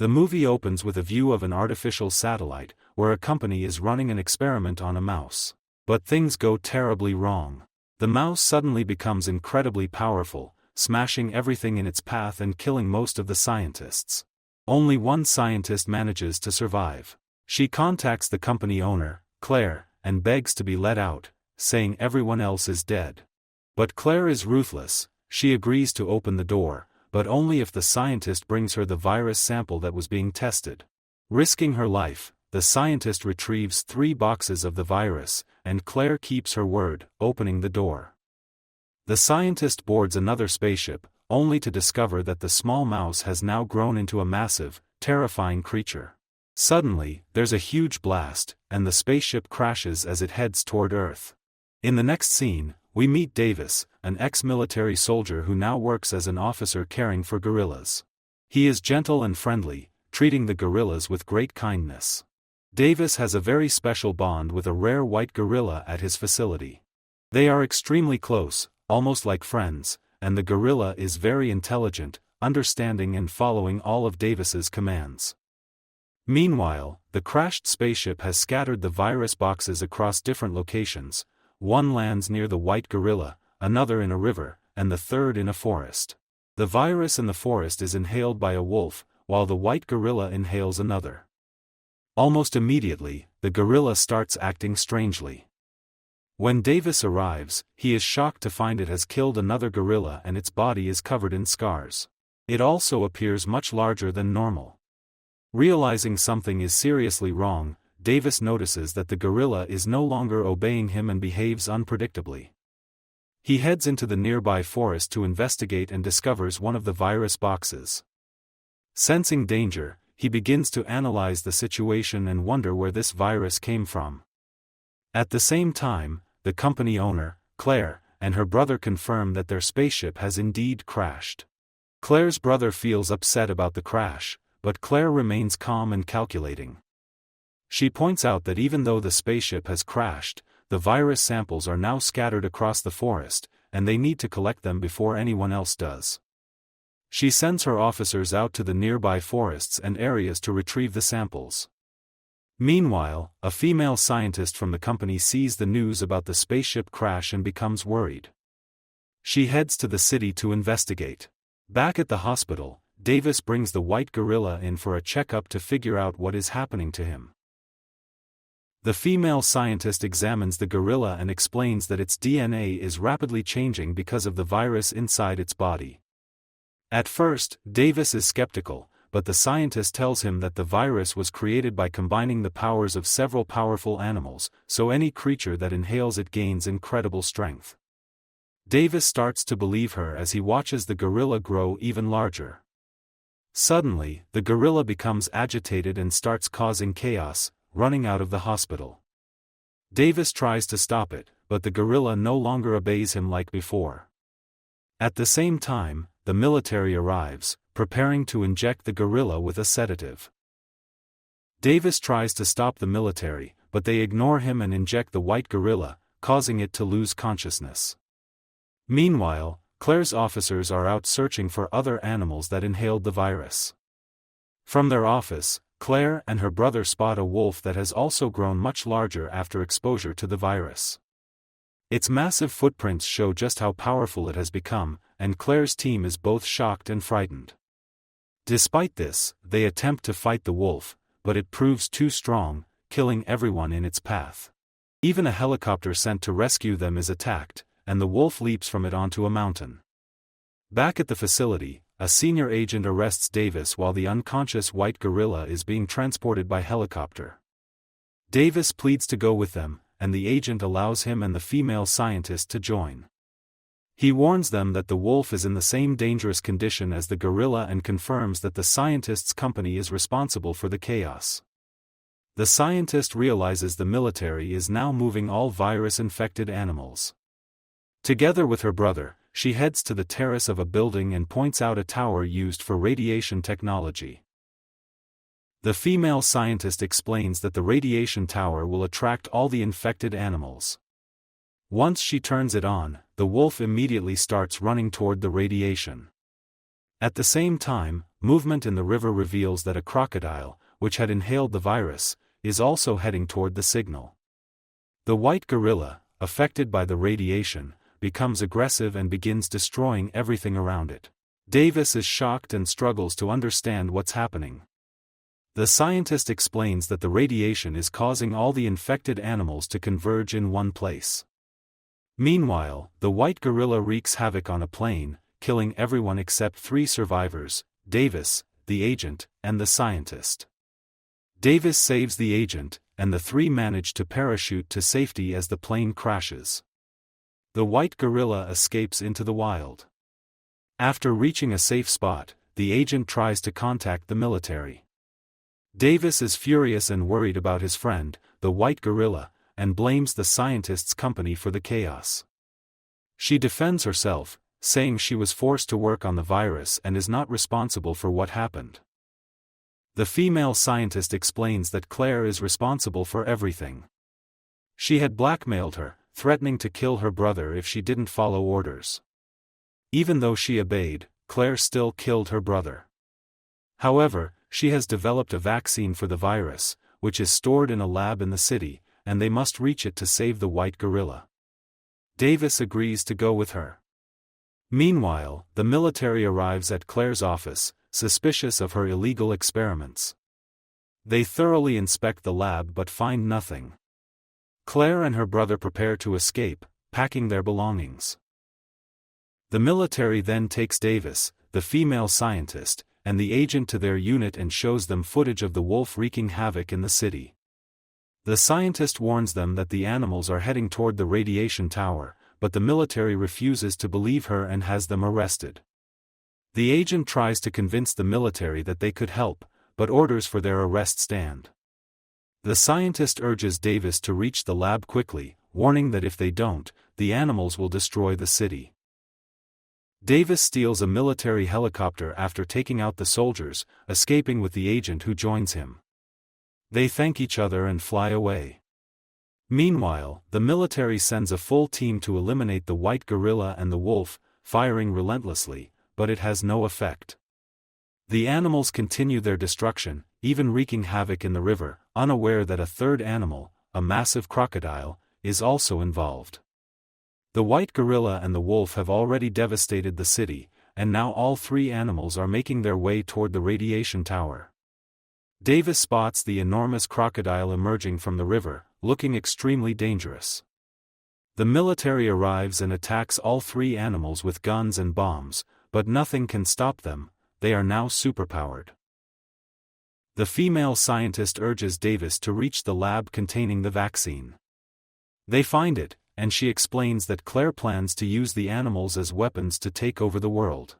The movie opens with a view of an artificial satellite, where a company is running an experiment on a mouse. But things go terribly wrong. The mouse suddenly becomes incredibly powerful, smashing everything in its path and killing most of the scientists. Only one scientist manages to survive. She contacts the company owner, Claire, and begs to be let out, saying everyone else is dead. But Claire is ruthless. She agrees to open the door, but only if the scientist brings her the virus sample that was being tested. Risking her life, the scientist retrieves 3 boxes of the virus, and Claire keeps her word, opening the door. The scientist boards another spaceship, only to discover that the small mouse has now grown into a massive, terrifying creature. Suddenly, there's a huge blast, and the spaceship crashes as it heads toward Earth. In the next scene, we meet Davis, an ex-military soldier who now works as an officer caring for gorillas. He is gentle and friendly, treating the gorillas with great kindness. Davis has a very special bond with a rare white gorilla at his facility. They are extremely close, almost like friends, and the gorilla is very intelligent, understanding and following all of Davis's commands. Meanwhile, the crashed spaceship has scattered the virus boxes across different locations. One lands near the white gorilla, another in a river, and the third in a forest. The virus in the forest is inhaled by a wolf, while the white gorilla inhales another. Almost immediately, the gorilla starts acting strangely. When Davis arrives, he is shocked to find it has killed another gorilla and its body is covered in scars. It also appears much larger than normal. Realizing something is seriously wrong, Davis notices that the gorilla is no longer obeying him and behaves unpredictably. He heads into the nearby forest to investigate and discovers one of the virus boxes. Sensing danger, he begins to analyze the situation and wonder where this virus came from. At the same time, the company owner, Claire, and her brother confirm that their spaceship has indeed crashed. Claire's brother feels upset about the crash, but Claire remains calm and calculating. She points out that even though the spaceship has crashed, the virus samples are now scattered across the forest, and they need to collect them before anyone else does. She sends her officers out to the nearby forests and areas to retrieve the samples. Meanwhile, a female scientist from the company sees the news about the spaceship crash and becomes worried. She heads to the city to investigate. Back at the hospital, Davis brings the white gorilla in for a checkup to figure out what is happening to him. The female scientist examines the gorilla and explains that its DNA is rapidly changing because of the virus inside its body. At first, Davis is skeptical, but the scientist tells him that the virus was created by combining the powers of several powerful animals, so any creature that inhales it gains incredible strength. Davis starts to believe her as he watches the gorilla grow even larger. Suddenly, the gorilla becomes agitated and starts causing chaos, running out of the hospital. Davis tries to stop it, but the gorilla no longer obeys him like before. At the same time, the military arrives, preparing to inject the gorilla with a sedative. Davis tries to stop the military, but they ignore him and inject the white gorilla, causing it to lose consciousness. Meanwhile, Claire's officers are out searching for other animals that inhaled the virus. From their office, Claire and her brother spot a wolf that has also grown much larger after exposure to the virus. Its massive footprints show just how powerful it has become, and Claire's team is both shocked and frightened. Despite this, they attempt to fight the wolf, but it proves too strong, killing everyone in its path. Even a helicopter sent to rescue them is attacked, and the wolf leaps from it onto a mountain. Back at the facility, a senior agent arrests Davis while the unconscious white gorilla is being transported by helicopter. Davis pleads to go with them, and the agent allows him and the female scientist to join. He warns them that the wolf is in the same dangerous condition as the gorilla and confirms that the scientist's company is responsible for the chaos. The scientist realizes the military is now moving all virus-infected animals. Together with her brother, she heads to the terrace of a building and points out a tower used for radiation technology. The female scientist explains that the radiation tower will attract all the infected animals. Once she turns it on, the wolf immediately starts running toward the radiation. At the same time, movement in the river reveals that a crocodile, which had inhaled the virus, is also heading toward the signal. The white gorilla, affected by the radiation, becomes aggressive and begins destroying everything around it. Davis is shocked and struggles to understand what's happening. The scientist explains that the radiation is causing all the infected animals to converge in one place. Meanwhile, the white gorilla wreaks havoc on a plane, killing everyone except 3 survivors: Davis, the agent, and the scientist. Davis saves the agent, and the 3 manage to parachute to safety as the plane crashes. The white gorilla escapes into the wild. After reaching a safe spot, the agent tries to contact the military. Davis is furious and worried about his friend, the white gorilla, and blames the scientist's company for the chaos. She defends herself, saying she was forced to work on the virus and is not responsible for what happened. The female scientist explains that Claire is responsible for everything. She had blackmailed her, threatening to kill her brother if she didn't follow orders. Even though she obeyed, Claire still killed her brother. However, she has developed a vaccine for the virus, which is stored in a lab in the city, and they must reach it to save the white gorilla. Davis agrees to go with her. Meanwhile, the military arrives at Claire's office, suspicious of her illegal experiments. They thoroughly inspect the lab but find nothing. Claire and her brother prepare to escape, packing their belongings. The military then takes Davis, the female scientist, and the agent to their unit and shows them footage of the wolf wreaking havoc in the city. The scientist warns them that the animals are heading toward the radiation tower, but the military refuses to believe her and has them arrested. The agent tries to convince the military that they could help, but orders for their arrest stand. The scientist urges Davis to reach the lab quickly, warning that if they don't, the animals will destroy the city. Davis steals a military helicopter after taking out the soldiers, escaping with the agent who joins him. They thank each other and fly away. Meanwhile, the military sends a full team to eliminate the white gorilla and the wolf, firing relentlessly, but it has no effect. The animals continue their destruction, even wreaking havoc in the river, unaware that a third animal, a massive crocodile, is also involved. The white gorilla and the wolf have already devastated the city, and now all 3 animals are making their way toward the radiation tower. Davis spots the enormous crocodile emerging from the river, looking extremely dangerous. The military arrives and attacks all 3 animals with guns and bombs, but nothing can stop them. They are now superpowered. The female scientist urges Davis to reach the lab containing the vaccine. They find it, and she explains that Claire plans to use the animals as weapons to take over the world.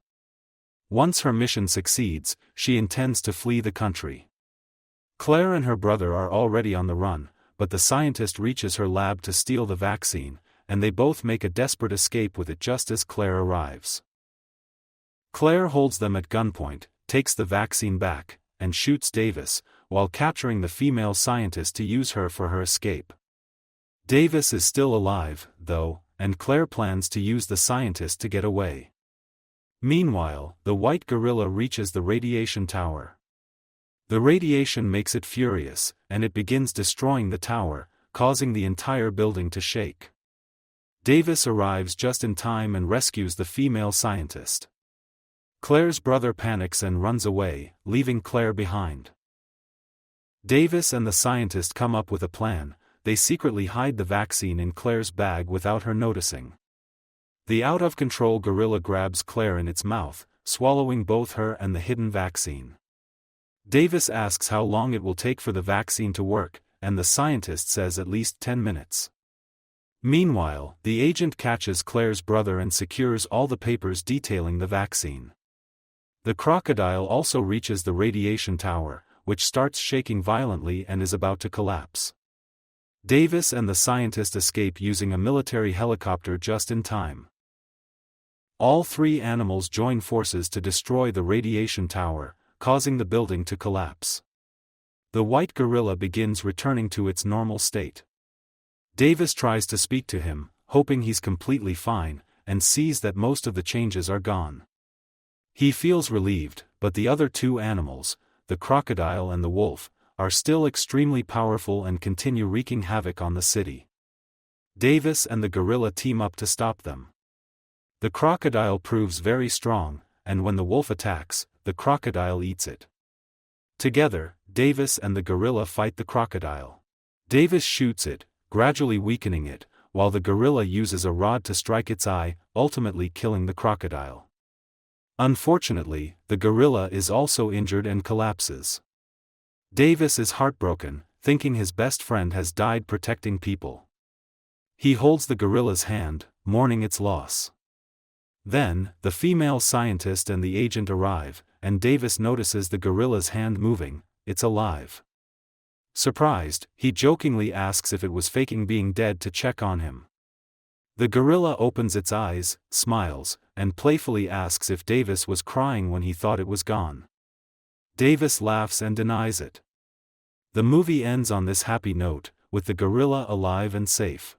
Once her mission succeeds, she intends to flee the country. Claire and her brother are already on the run, but the scientist reaches her lab to steal the vaccine, and they both make a desperate escape with it just as Claire arrives. Claire holds them at gunpoint, takes the vaccine back, and shoots Davis, while capturing the female scientist to use her for her escape. Davis is still alive, though, and Claire plans to use the scientist to get away. Meanwhile, the white gorilla reaches the radiation tower. The radiation makes it furious, and it begins destroying the tower, causing the entire building to shake. Davis arrives just in time and rescues the female scientist. Claire's brother panics and runs away, leaving Claire behind. Davis and the scientist come up with a plan. They secretly hide the vaccine in Claire's bag without her noticing. The out-of-control gorilla grabs Claire in its mouth, swallowing both her and the hidden vaccine. Davis asks how long it will take for the vaccine to work, and the scientist says at least 10 minutes. Meanwhile, the agent catches Claire's brother and secures all the papers detailing the vaccine. The crocodile also reaches the radiation tower, which starts shaking violently and is about to collapse. Davis and the scientist escape using a military helicopter just in time. All 3 animals join forces to destroy the radiation tower, causing the building to collapse. The white gorilla begins returning to its normal state. Davis tries to speak to him, hoping he's completely fine, and sees that most of the changes are gone. He feels relieved, but the other two animals, the crocodile and the wolf, are still extremely powerful and continue wreaking havoc on the city. Davis and the gorilla team up to stop them. The crocodile proves very strong, and when the wolf attacks, the crocodile eats it. Together, Davis and the gorilla fight the crocodile. Davis shoots it, gradually weakening it, while the gorilla uses a rod to strike its eye, ultimately killing the crocodile. Unfortunately, the gorilla is also injured and collapses. Davis is heartbroken, thinking his best friend has died protecting people. He holds the gorilla's hand, mourning its loss. Then, the female scientist and the agent arrive, and Davis notices the gorilla's hand moving. It's alive. Surprised, he jokingly asks if it was faking being dead to check on him. The gorilla opens its eyes, smiles, and playfully asks if Davis was crying when he thought it was gone. Davis laughs and denies it. The movie ends on this happy note, with the gorilla alive and safe.